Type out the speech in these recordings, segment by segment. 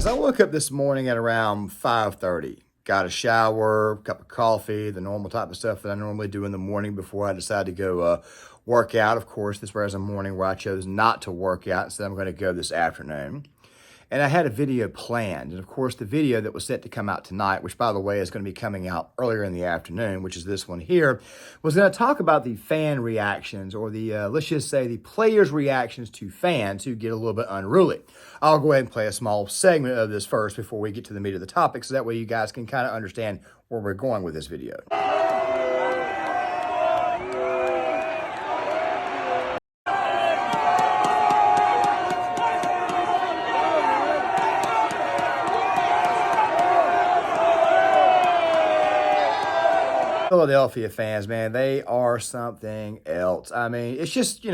So I woke up this morning at around 5:30. Got a shower, cup of coffee, the normal type of stuff that I normally do in the morning before I decide to go work out. Of course, this was a morning where I chose not to work out, so I'm going to go this afternoon. And I had a video planned. And of course, the video that was set to come out tonight, which by the way is going to be coming out earlier in the afternoon, which is this one here, was going to talk about the fan reactions, or the, let's just say the players' reactions to fans who get a little bit unruly. I'll go ahead and play a small segment of this first before we get to the meat of the topic, so that way you guys can kind of understand where we're going with this video. Philadelphia fans, man, they are something else. I mean, it's just,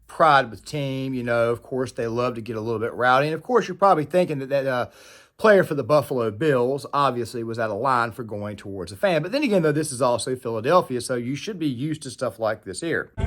pride with team. Of course, they love to get a little bit rowdy. And of course, you're probably thinking that player for the Buffalo Bills obviously was out of line for going towards a fan. But then again, though, this is also Philadelphia, so you should be used to stuff like this here. By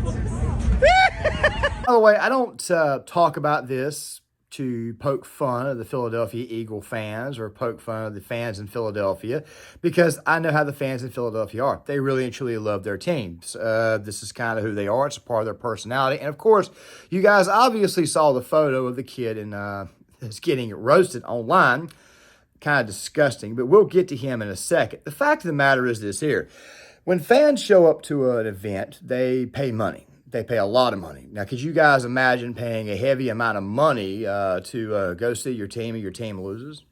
the way, I don't talk about this to poke fun of the Philadelphia Eagle fans or poke fun of the fans in Philadelphia, because I know how the fans in Philadelphia are. They really and truly love their teams. This is kind of who they are. It's a part of their personality. And of course, you guys obviously saw the photo of the kid that's getting roasted online. Kind of disgusting, but we'll get to him in a second. The fact of the matter is this here. When fans show up to an event, they pay money. They pay a lot of money. Now, could you guys imagine paying a heavy amount of money to go see your team and your team loses?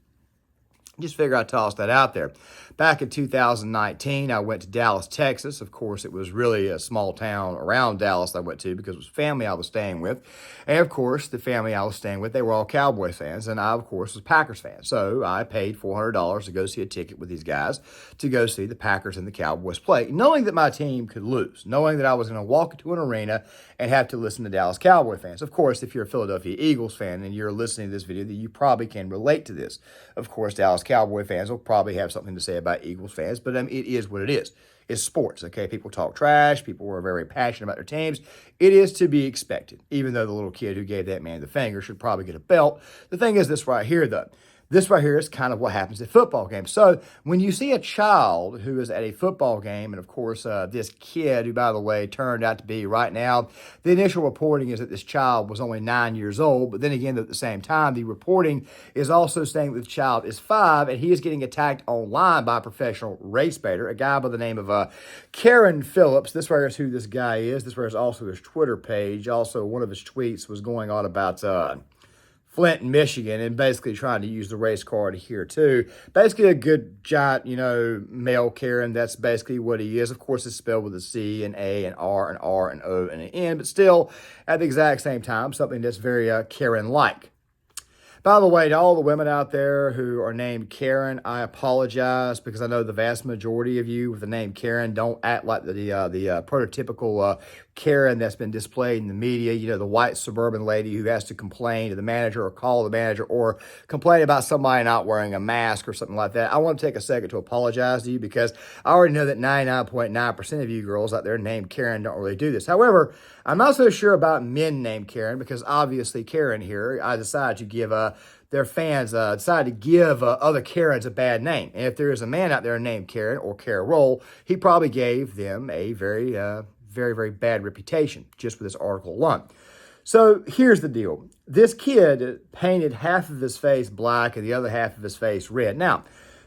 Just figure I'd toss that out there. Back in 2019, I went to Dallas, Texas. Of course, it was really a small town around Dallas I went to because it was family I was staying with. And of course, the family I was staying with, they were all Cowboy fans. And I, of course, was Packers fan. So I paid $400 to go see a ticket with these guys to go see the Packers and the Cowboys play, knowing that my team could lose, knowing that I was going to walk into an arena and have to listen to Dallas Cowboy fans. Of course, if you're a Philadelphia Eagles fan and you're listening to this video, then you probably can relate to this. Of course, Dallas Cowboy fans will probably have something to say about Eagles fans, but it is what it is. It's sports, okay? People talk trash. People are very passionate about their teams. It is to be expected, even though the little kid who gave that man the finger should probably get a belt. The thing is this right here, though. This right here is kind of what happens at football games. So when you see a child who is at a football game, and of course this kid, who by the way turned out to be right now, the initial reporting is that this child was only 9 years old, but then again at the same time, the reporting is also saying that the child is 5, and he is getting attacked online by a professional race baiter, a guy by the name of Karen Phillips. This right here is who this guy is. This right here is also his Twitter page. Also, one of his tweets was going on about Flint, Michigan, and basically trying to use the race card here too. Basically a good giant, male Karen. That's basically what he is. Of course, it's spelled with a C, an A, an R, an R, an O, and an N, but still at the exact same time, something that's very Karen-like. By the way, to all the women out there who are named Karen, I apologize, because I know the vast majority of you with the name Karen don't act like the prototypical Karen that's been displayed in the media. The white suburban lady who has to complain to the manager or call the manager or complain about somebody not wearing a mask or something like that. I want to take a second to apologize to you, because I already know that 99.9% of you girls out there named Karen don't really do this. However, I'm not so sure about men named Karen, because obviously Karen here, I decided to give their fans decided to give other Karens a bad name. And if there is a man out there named Karen or Carol, he probably gave them a very, very bad reputation just with this article alone. So here's the deal. This kid painted half of his face black and the other half of his face red. Now,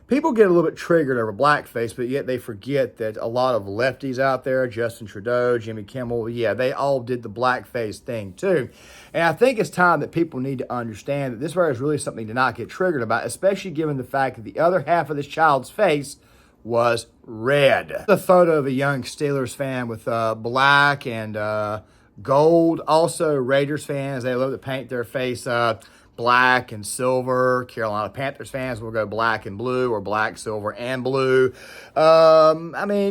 people get a little bit triggered over blackface, but yet they forget that a lot of lefties out there, Justin Trudeau, Jimmy Kimmel, they all did the blackface thing too. And I think it's time that people need to understand that this is really something to not get triggered about, especially given the fact that the other half of this child's face was red. The photo of a young Steelers fan with black and gold. Also, Raiders fans, they love to paint their face black and silver. Carolina Panthers fans will go black and blue, or black, silver, and blue.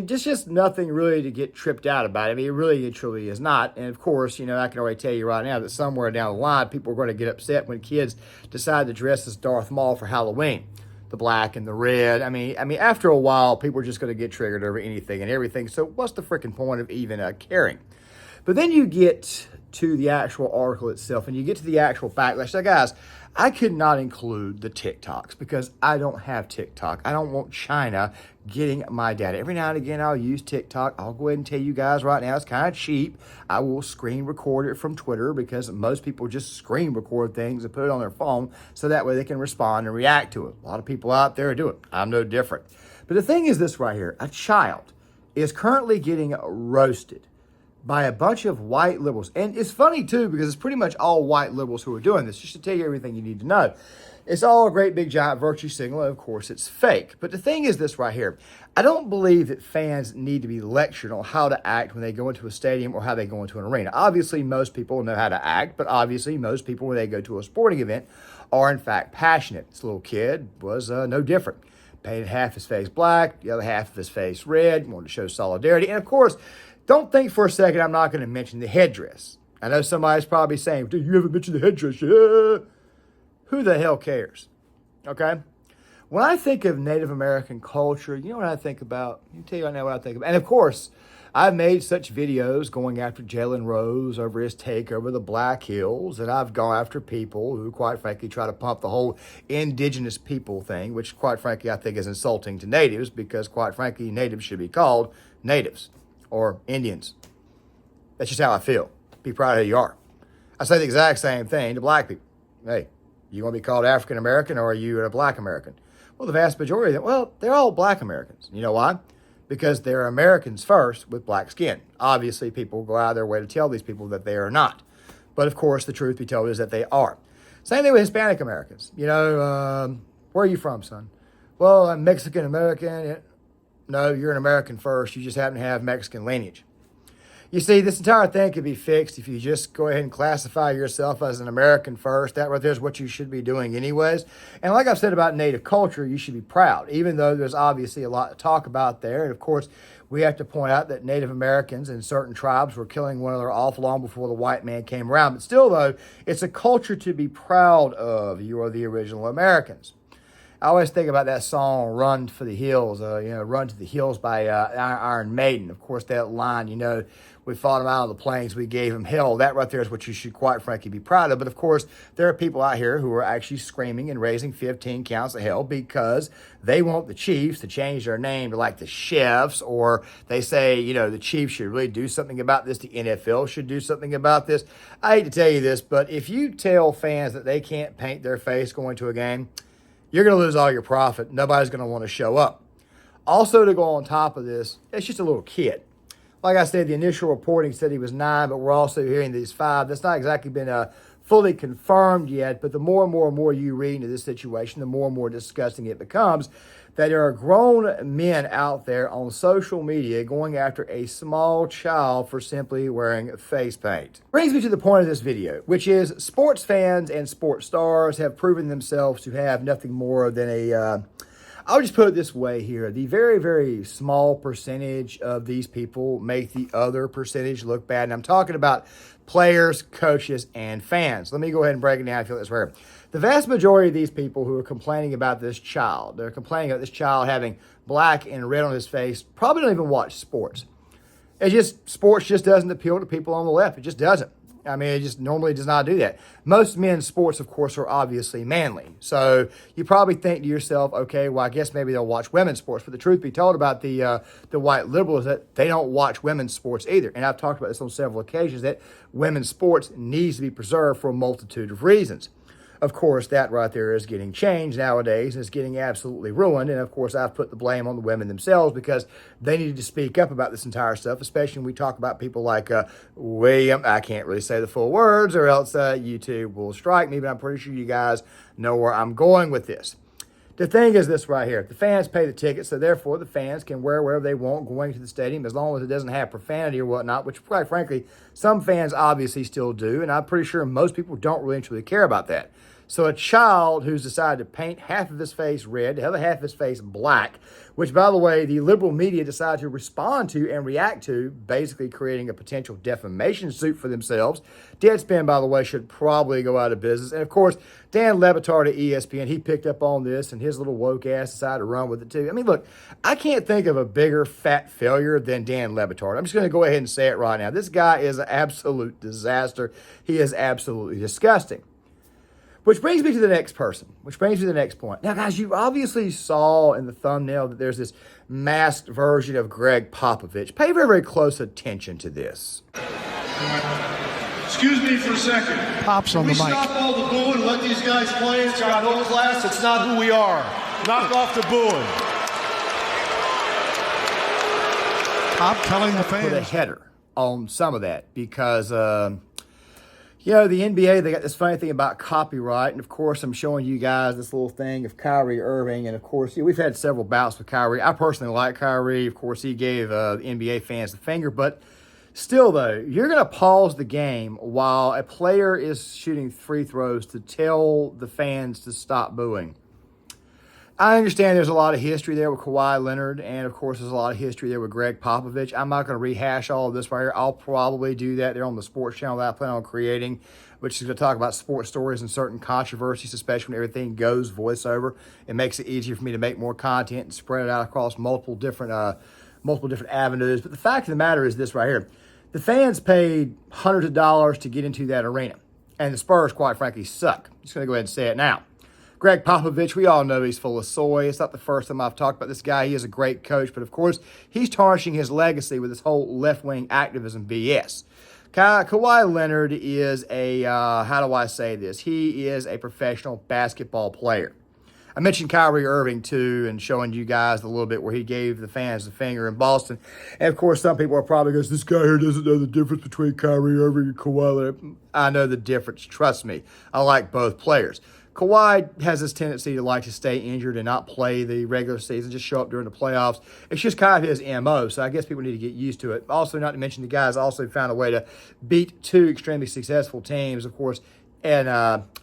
Just nothing really to get tripped out about. It truly is not. And of course, I can already tell you right now that somewhere down the line, people are going to get upset when kids decide to dress as Darth Maul for Halloween. The black and the red. After a while, people are just going to get triggered over anything and everything. So what's the freaking point of even caring? But then you get to the actual article itself, and you get to the actual backlash. So guys, I could not include the TikToks because I don't have TikTok. I don't want China getting my data. Every now and again, I'll use TikTok. I'll go ahead and tell you guys right now, it's kind of cheap. I will screen record it from Twitter because most people just screen record things and put it on their phone so that way they can respond and react to it. A lot of people out there do it. I'm no different. But the thing is this right here, a child is currently getting roasted by a bunch of white liberals. And it's funny too, because it's pretty much all white liberals who are doing this, just to tell you everything you need to know. It's all a great big giant virtue signal, and of course it's fake. But the thing is this right here, I don't believe that fans need to be lectured on how to act when they go into a stadium or how they go into an arena. Obviously, most people know how to act, but obviously most people when they go to a sporting event are in fact passionate. This little kid was no different. Painted half his face black, the other half of his face red, wanted to show solidarity. And of course, don't think for a second I'm not going to mention the headdress. I know somebody's probably saying, dude, you haven't mentioned the headdress. Yeah. Who the hell cares? Okay? When I think of Native American culture, you know what I think about? Let me tell you right now what I think about. And of course, I've made such videos going after Jalen Rose over his take over the Black Hills, and I've gone after people who, quite frankly, try to pump the whole indigenous people thing, which, quite frankly, I think is insulting to natives because, quite frankly, natives should be called natives or Indians. That's just how I feel. Be proud of who you are. I say the exact same thing to black people. Hey, you want to be called African American or are you a black American? Well, the vast majority of them, well, they're all black Americans. You know why? Because they're Americans first with black skin. Obviously, people go out of their way to tell these people that they are not. But of course, the truth be told is that they are. Same thing with Hispanic Americans. You know, where are you from, son? Well, I'm Mexican American. No, you're an American first. You just happen to have Mexican lineage. You see, this entire thing could be fixed if you just go ahead and classify yourself as an American first. That right there is what you should be doing anyways. And like I've said about Native culture, you should be proud, even though there's obviously a lot to talk about there. And of course, we have to point out that Native Americans and certain tribes were killing one another awful long before the white man came around. But still, though, it's a culture to be proud of. You are the original Americans. I always think about that song, Run for the Hills, Run to the Hills by Iron Maiden. Of course, that line, we fought him out on the plains, we gave him hell. That right there is what you should quite frankly be proud of. But of course, there are people out here who are actually screaming and raising 15 counts of hell because they want the Chiefs to change their name to like the Chefs, or they say, the Chiefs should really do something about this. The NFL should do something about this. I hate to tell you this, but if you tell fans that they can't paint their face going to a game, you're going to lose all your profit. Nobody's going to want to show up. Also, to go on top of this, it's just a little kid. Like I said, the initial reporting said he was 9, but we're also hearing that he's 5. That's not exactly been fully confirmed yet, but the more and more you read into this situation, the more and more disgusting it becomes that there are grown men out there on social media going after a small child for simply wearing face paint. Brings me to the point of this video, which is sports fans and sports stars have proven themselves to have nothing more than I'll just put it this way here. The very, very small percentage of these people make the other percentage look bad. And I'm talking about players, coaches, and fans. Let me go ahead and break it down. I feel this way. The vast majority of these people who are complaining about this child, they're complaining about this child having black and red on his face, probably don't even watch sports. Sports just doesn't appeal to people on the left. It just doesn't. I mean, it just normally does not do that. Most men's sports, of course, are obviously manly. So you probably think to yourself, okay, well, I guess maybe they'll watch women's sports. But the truth be told about the white liberals, that they don't watch women's sports either. And I've talked about this on several occasions, that women's sports needs to be preserved for a multitude of reasons. Of course, that right there is getting changed nowadays. It's getting absolutely ruined. And of course, I've put the blame on the women themselves because they needed to speak up about this entire stuff, especially when we talk about people like William. I can't really say the full words or else YouTube will strike me, but I'm pretty sure you guys know where I'm going with this. The thing is this right here. The fans pay the ticket, so therefore the fans can wear whatever they want going to the stadium as long as it doesn't have profanity or whatnot, which quite frankly, some fans obviously still do, and I'm pretty sure most people don't really truly care about that. So a child who's decided to paint half of his face red, the other half of his face black, which, by the way, the liberal media decided to respond to and react to, basically creating a potential defamation suit for themselves. Deadspin, by the way, should probably go out of business. And, of course, Dan Le Batard at ESPN, he picked up on this, and his little woke ass decided to run with it, too. I mean, look, I can't think of a bigger fat failure than Dan Le Batard. I'm just going to go ahead and say it right now. This guy is an absolute disaster. He is absolutely disgusting. Which brings me to the next person, which brings me to the next point. Now, guys, you obviously saw in the thumbnail that there's this masked version of Gregg Popovich. Pay very, very close attention to this. Excuse me for a second. Pops on the mic. Stop all the booing and let these guys play. It's got no class. It's not who we are. Knock off the booing. Pop telling the Put a fans. header on some of that because, you know, the NBA, they got this funny thing about copyright. And, of course, I'm showing you guys this little thing of Kyrie Irving. And, of course, we've had several bouts with Kyrie. I personally like Kyrie. Of course, he gave the NBA fans the finger. But still, though, you're going to pause the game while a player is shooting free throws to tell the fans to stop booing. I understand there's a lot of history there with Kawaii Leonard, and, of course, there's a lot of history there with Gregg Popovich. I'm not going to rehash all of this right here. I'll probably do that there on the sports channel that I plan on creating, which is going to talk about sports stories and certain controversies, especially when everything goes voiceover. It makes it easier for me to make more content and spread it out across multiple different avenues. But the fact of the matter is this right here. The fans paid hundreds of dollars to get into that arena, and the Spurs, quite frankly, suck. I'm just going to go ahead and say it now. Gregg Popovich, we all know he's full of soy. It's not the first time I've talked about this guy. He is a great coach, but of course, he's tarnishing his legacy with this whole left-wing activism BS. Kawaii Leonard is how do I say this? He is a professional basketball player. I mentioned Kyrie Irving, too, and showing you guys a little bit where he gave the fans the finger in Boston. And, of course, some people are probably going, this guy here doesn't know the difference between Kyrie Irving and Kawaii Leonard. I know the difference. Trust me. I like both players. Kawhi has this tendency to like to stay injured and not play the regular season, just show up during the playoffs. It's just kind of his MO, so I guess people need to get used to it. Also, not to mention the guys also found a way to beat two extremely successful teams. Of course, in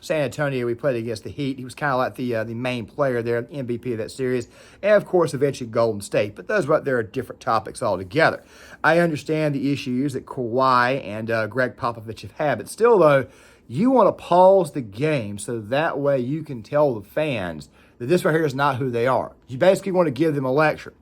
San Antonio, we played against the Heat. He was kind of like the main player there, MVP of that series. And, of course, eventually Golden State. But those right there are different topics altogether. I understand the issues that Kawhi and Gregg Popovich have had. But still, though, you want to pause the game so that way you can tell the fans that this right here is not who they are. You basically want to give them a lecture.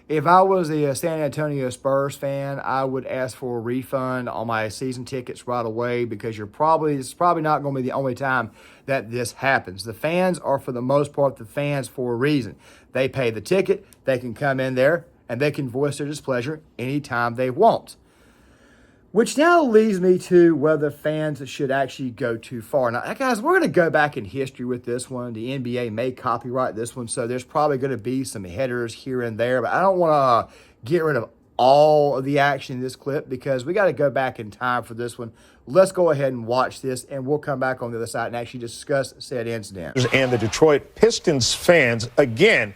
If I was a San Antonio Spurs fan, I would ask for a refund on my season tickets right away because it's probably not going to be the only time that this happens. The fans are, for the most part, the fans for a reason. They pay the ticket. They can come in there, and they can voice their displeasure anytime they want. Which now leads me to whether fans should actually go too far. Now, guys, we're going to go back in history with this one. The NBA may copyright this one, so there's probably going to be some headers here and there. But I don't want to get rid of all of the action in this clip because we got to go back in time for this one. Let's go ahead and watch this, and we'll come back on the other side and actually discuss said incident. And the Detroit Pistons fans, again,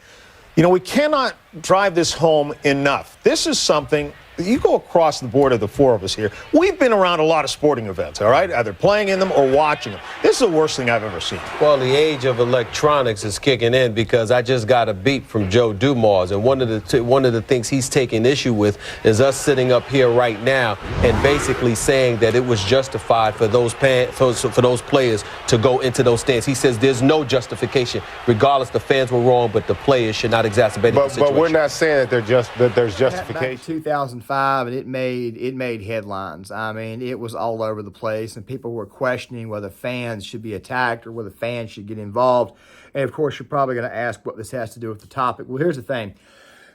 you know, we cannot drive this home enough. This is something. You go across the board of the four of us here. We've been around a lot of sporting events, all right, either playing in them or watching them. This is the worst thing I've ever seen. Well, the age of electronics is kicking in because I just got a beat from Joe Dumars, and one of the things he's taking issue with is us sitting up here right now and basically saying that it was justified for those players to go into those stands. He says there's no justification, regardless the fans were wrong, but the players should not exacerbate the situation. But we're not saying that there's justification. Back in 2005, and it made headlines. I mean, it was all over the place, and people were questioning whether fans should be attacked or whether fans should get involved. And, of course, you're probably going to ask what this has to do with the topic. Well, here's the thing.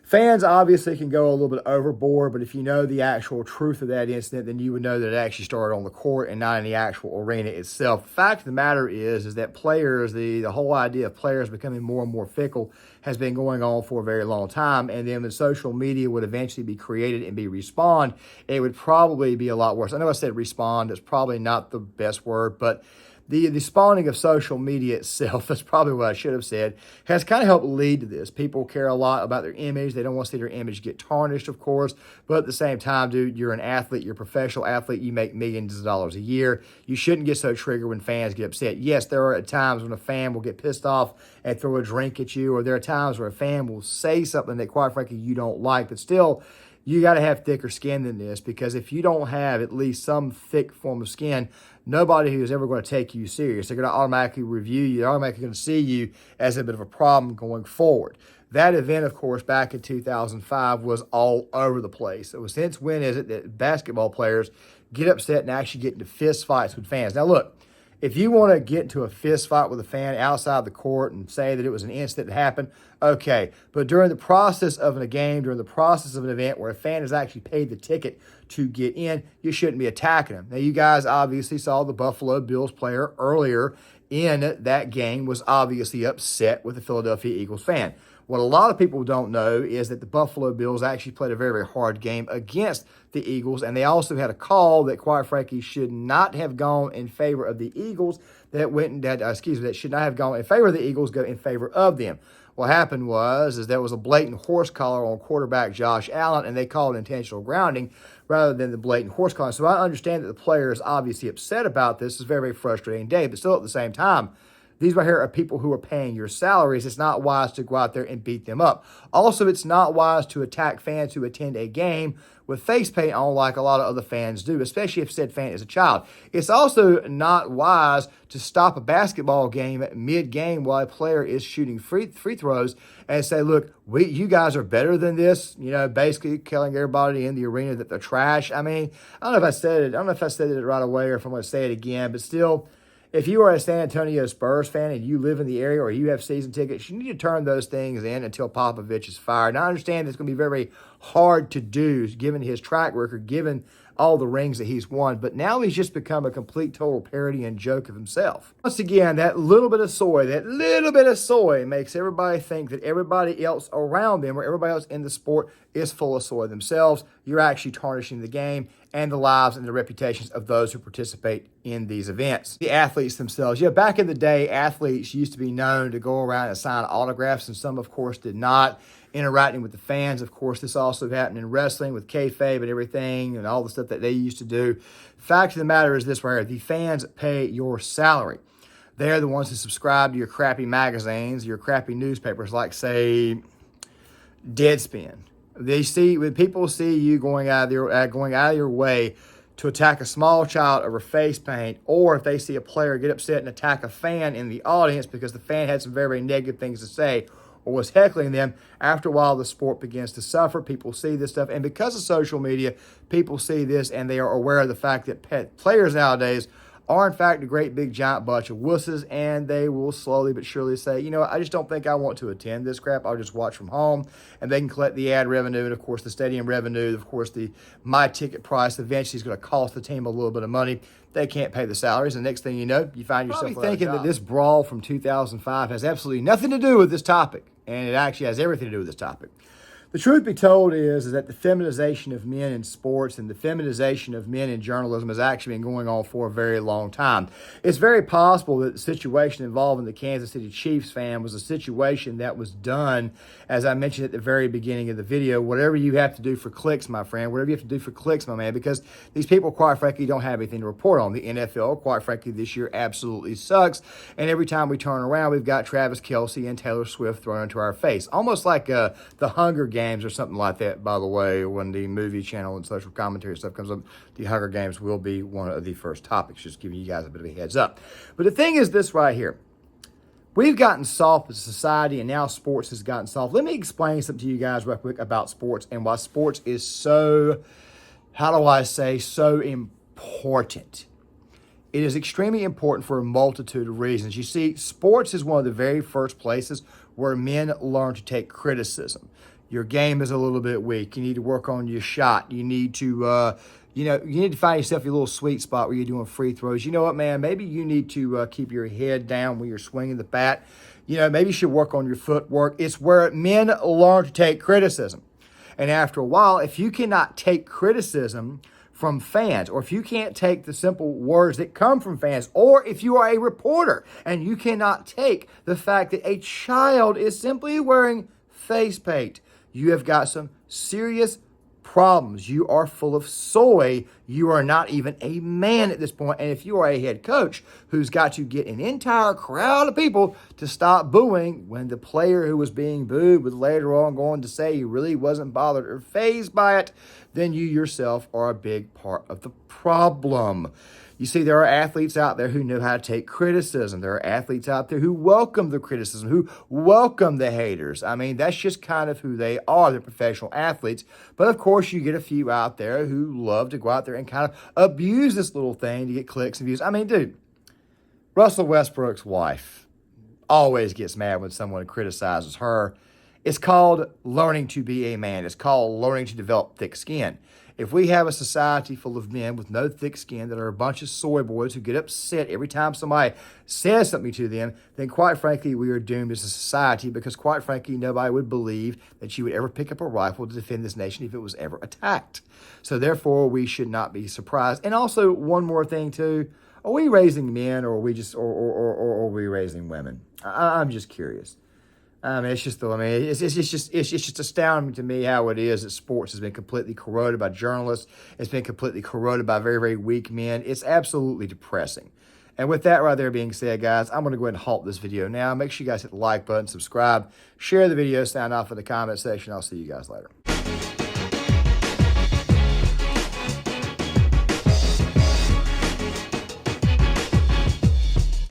Fans obviously can go a little bit overboard, but if you know the actual truth of that incident, then you would know that it actually started on the court and not in the actual arena itself. The fact of the matter is that players, the whole idea of players becoming more and more fickle has been going on for a very long time, and then when social media would eventually be created and be respawned, it would probably be a lot worse. I know I said respawned. It's probably not the best word, but the spawning of social media itself, that's probably what I should have said, has kind of helped lead to this. People care a lot about their image. They don't want to see their image get tarnished, of course. But at the same time, dude, you're an athlete. You're a professional athlete. You make millions of dollars a year. You shouldn't get so triggered when fans get upset. Yes, there are times when a fan will get pissed off and throw a drink at you, or there are times where a fan will say something that, quite frankly, you don't like. But still, you got to have thicker skin than this, because if you don't have at least some thick form of skin, nobody who is ever going to take you serious. They're going to automatically review you. They're automatically going to see you as a bit of a problem going forward. That event, of course, back in 2005 was all over the place. So since when is it that basketball players get upset and actually get into fist fights with fans? Now, look, If you want to get into a fist fight with a fan outside the court and say that it was an incident that happened, okay. But during the process of a game, during the process of an event where a fan has actually paid the ticket to get in, you shouldn't be attacking them. Now, you guys obviously saw the Buffalo Bills player earlier in that game was obviously upset with the Philadelphia Eagles fan. What a lot of people don't know is that the Buffalo Bills actually played a very, very hard game against the Eagles, and they also had a call that, quite frankly, should not have gone in favor of the Eagles. That should not have gone in favor of the Eagles, go in favor of them. What happened was there was a blatant horse collar on quarterback Josh Allen, and they called intentional grounding rather than the blatant horse collar. So I understand that the player is obviously upset about this. It's a very, very frustrating day, but still at the same time, these right here are people who are paying your salaries. It's not wise to go out there and beat them up. Also, it's not wise to attack fans who attend a game with face paint on like a lot of other fans do, especially if said fan is a child. It's also not wise to stop a basketball game mid-game while a player is shooting free throws and say, look, you guys are better than this, basically telling everybody in the arena that they're trash. I mean, I don't know if I said it right away or if I'm going to say it again, but still, if you are a San Antonio Spurs fan and you live in the area or you have season tickets, you need to turn those things in until Popovich is fired. And I understand it's going to be very hard to do given his track record, given all the rings that he's won. But now he's just become a complete total parody and joke of himself. Once again, that little bit of soy makes everybody think that everybody else around them or everybody else in the sport is full of soy themselves. You're actually tarnishing the game and the lives and the reputations of those who participate in these events. The athletes themselves. Back in the day, athletes used to be known to go around and sign autographs, and some, of course, did not. Interacting with the fans, of course, this also happened in wrestling with kayfabe and everything and all the stuff that they used to do. Fact of the matter is this right here. The fans pay your salary. They're the ones who subscribe to your crappy magazines, your crappy newspapers, like, say, Deadspin. When people see you going out of your way to attack a small child over face paint, or if they see a player get upset and attack a fan in the audience because the fan had some very, very negative things to say or was heckling them, after a while the sport begins to suffer. People see this stuff, and because of social media, people see this and they are aware of the fact that players nowadays are in fact a great big giant bunch of wusses, and they will slowly but surely say, I just don't think I want to attend this crap. I'll just watch from home, and they can collect the ad revenue and, of course, the stadium revenue. Of course, the my ticket price eventually is going to cost the team a little bit of money. They can't pay the salaries, and next thing you know, you find yourself thinking that this brawl from 2005 has absolutely nothing to do with this topic, and it actually has everything to do with this topic. The truth be told is that the feminization of men in sports and the feminization of men in journalism has actually been going on for a very long time. It's very possible that the situation involving the Kansas City Chiefs fan was a situation that was done, as I mentioned at the very beginning of the video, whatever you have to do for clicks, my friend, whatever you have to do for clicks, my man, because these people, quite frankly, don't have anything to report on. The NFL, quite frankly, this year absolutely sucks, and every time we turn around, we've got Travis Kelce and Taylor Swift thrown into our face, almost like the Hunger Games or something like that. By the way, when the movie channel and social commentary stuff comes up, the Hunger Games will be one of the first topics, just giving you guys a bit of a heads up. But the thing is this right here. We've gotten soft as a society, and now sports has gotten soft. Let me explain something to you guys real quick about sports and why sports is so important. It is extremely important for a multitude of reasons. You see, sports is one of the very first places where men learn to take criticism. Your game is a little bit weak. You need to work on your shot. You need to, you need to find yourself a little sweet spot where you're doing free throws. You know what, man? Maybe you need to keep your head down when you're swinging the bat. Maybe you should work on your footwork. It's where men learn to take criticism. And after a while, if you cannot take criticism from fans, or if you can't take the simple words that come from fans, or if you are a reporter and you cannot take the fact that a child is simply wearing face paint, you have got some serious problems. You are full of soy. You are not even a man at this point. And if you are a head coach who's got to get an entire crowd of people to stop booing when the player who was being booed was later on going to say he really wasn't bothered or fazed by it, then you yourself are a big part of the problem. You see, there are athletes out there who know how to take criticism. There are athletes out there who welcome the criticism, who welcome the haters. I mean, that's just kind of who they are. They're professional athletes. But, of course, you get a few out there who love to go out there and kind of abuse this little thing to get clicks and views. I mean, dude, Russell Westbrook's wife always gets mad when someone criticizes her. It's called learning to be a man. It's called learning to develop thick skin. If we have a society full of men with no thick skin that are a bunch of soy boys who get upset every time somebody says something to them, then quite frankly, we are doomed as a society because quite frankly, nobody would believe that you would ever pick up a rifle to defend this nation if it was ever attacked. So therefore, we should not be surprised. And also, one more thing too, are we raising men or are we just, or are we raising women? I'm just curious. I mean, it's just astounding to me how it is that sports has been completely corroded by journalists. It's been completely corroded by very, very weak men. It's absolutely depressing. And with that right there being said, guys, I'm going to go ahead and halt this video now. Make sure you guys hit the like button, subscribe, share the video, sign off in the comment section. I'll see you guys later.